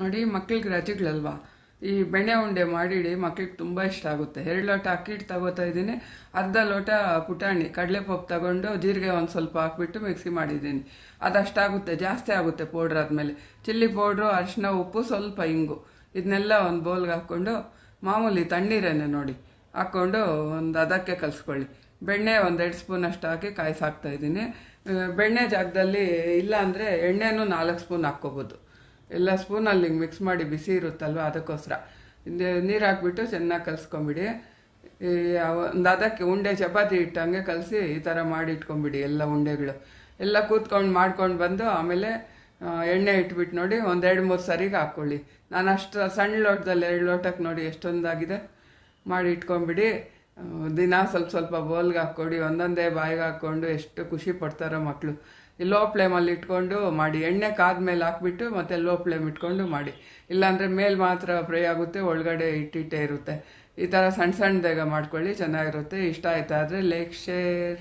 ನೋಡಿ, ಮಕ್ಳಿಗೆ ರಜೆಗಳಲ್ವಾ, ಈ ಬೆಣ್ಣೆ ಉಂಡೆ ಮಾಡಿಡಿ, ಮಕ್ಳಿಗೆ ತುಂಬ ಇಷ್ಟ ಆಗುತ್ತೆ. 2 ಲೋಟ ಅಕ್ಕಿ ಹಿಟ್ಟು ತಗೋತಾ ಇದ್ದೀನಿ. ಅರ್ಧ ಲೋಟ ಪುಟಾಣಿ ಕಡಲೆಪಪ್ಪು ತಗೊಂಡು ಜೀರಿಗೆ ಒಂದು ಸ್ವಲ್ಪ ಹಾಕ್ಬಿಟ್ಟು ಮಿಕ್ಸಿ ಮಾಡಿದ್ದೀನಿ. ಅದಷ್ಟಾಗುತ್ತೆ, ಜಾಸ್ತಿ ಆಗುತ್ತೆ ಪೌಡ್ರ್ ಆದಮೇಲೆ. ಚಿಲ್ಲಿ ಪೌಡ್ರು, ಅರಿಶಿನ, ಉಪ್ಪು, ಸ್ವಲ್ಪ ಇಂಗು, ಇದನ್ನೆಲ್ಲ ಒಂದು ಬೌಲ್ಗೆ ಹಾಕ್ಕೊಂಡು ಮಾಮೂಲಿ ತಣ್ಣೀರನ್ನೇ ನೋಡಿ ಹಾಕ್ಕೊಂಡು ಒಂದು ಅದಕ್ಕೆ ಕಲಿಸ್ಕೊಳ್ಳಿ. ಬೆಣ್ಣೆ 1-2 ಸ್ಪೂನ್ ಅಷ್ಟು ಹಾಕಿ ಕಾಯಿಸಾಕ್ತಾ ಇದ್ದೀನಿ. ಬೆಣ್ಣೆ ಜಾಗದಲ್ಲಿ ಇಲ್ಲ ಅಂದರೆ ಎಣ್ಣೆನೂ 4 ಸ್ಪೂನ್ ಹಾಕ್ಕೋಬೋದು. ಎಲ್ಲ ಸ್ಪೂನಲ್ಲಿ ಮಿಕ್ಸ್ ಮಾಡಿ, ಬಿಸಿ ಇರುತ್ತಲ್ವ, ಅದಕ್ಕೋಸ್ಕರ ನೀರು ಹಾಕ್ಬಿಟ್ಟು ಚೆನ್ನಾಗಿ ಕಲಿಸ್ಕೊಂಬಿಡಿ. ಒಂದು ಅದಕ್ಕೆ ಉಂಡೆ ಚಪಾತಿ ಇಟ್ಟಂಗೆ ಕಲಸಿ ಈ ಥರ ಮಾಡಿ ಇಟ್ಕೊಂಬಿಡಿ. ಎಲ್ಲ ಉಂಡೆಗಳು ಎಲ್ಲ ಕೂತ್ಕೊಂಡು ಮಾಡ್ಕೊಂಡು ಬಂದು ಆಮೇಲೆ ಎಣ್ಣೆ ಇಟ್ಬಿಟ್ಟು ನೋಡಿ 1-2-3 ಸರಿಗೆ ಹಾಕ್ಕೊಳ್ಳಿ. ನಾನು ಅಷ್ಟು ಸಣ್ಣ ಲೋಟದಲ್ಲಿ 2 ಲೋಟಕ್ಕೆ ನೋಡಿ ಎಷ್ಟೊಂದಾಗಿದೆ ಮಾಡಿ ಇಟ್ಕೊಂಬಿಡಿ. ದಿನ ಸ್ವಲ್ಪ ಸ್ವಲ್ಪ ಬೌಲ್ಗೆ ಹಾಕ್ಕೊಡಿ. ಒಂದೊಂದೇ ಬಾಯಿಗೆ ಹಾಕ್ಕೊಂಡು ಎಷ್ಟು ಖುಷಿ ಪಡ್ತಾರೋ ಮಕ್ಕಳು. ಈ ಲೋ ಫ್ಲೇಮಲ್ಲಿ ಇಟ್ಕೊಂಡು ಮಾಡಿ. ಎಣ್ಣೆ ಕಾದ್ಮೇಲೆ ಹಾಕ್ಬಿಟ್ಟು ಮತ್ತೆ ಲೋ ಫ್ಲೇಮ್ ಇಟ್ಕೊಂಡು ಮಾಡಿ. ಇಲ್ಲಾಂದರೆ ಮೇಲೆ ಮಾತ್ರ ಫ್ರೈ ಆಗುತ್ತೆ, ಒಳಗಡೆ ಇಟ್ಟಿಟ್ಟೇ ಇರುತ್ತೆ. ಈ ಥರ ಸಣ್ಣ ಸಣ್ಣದಾಗ ಮಾಡ್ಕೊಳ್ಳಿ, ಚೆನ್ನಾಗಿರುತ್ತೆ. ಇಷ್ಟ ಆಯ್ತಾ ಆದರೆ ಲೈಕ್, ಶೇರ್.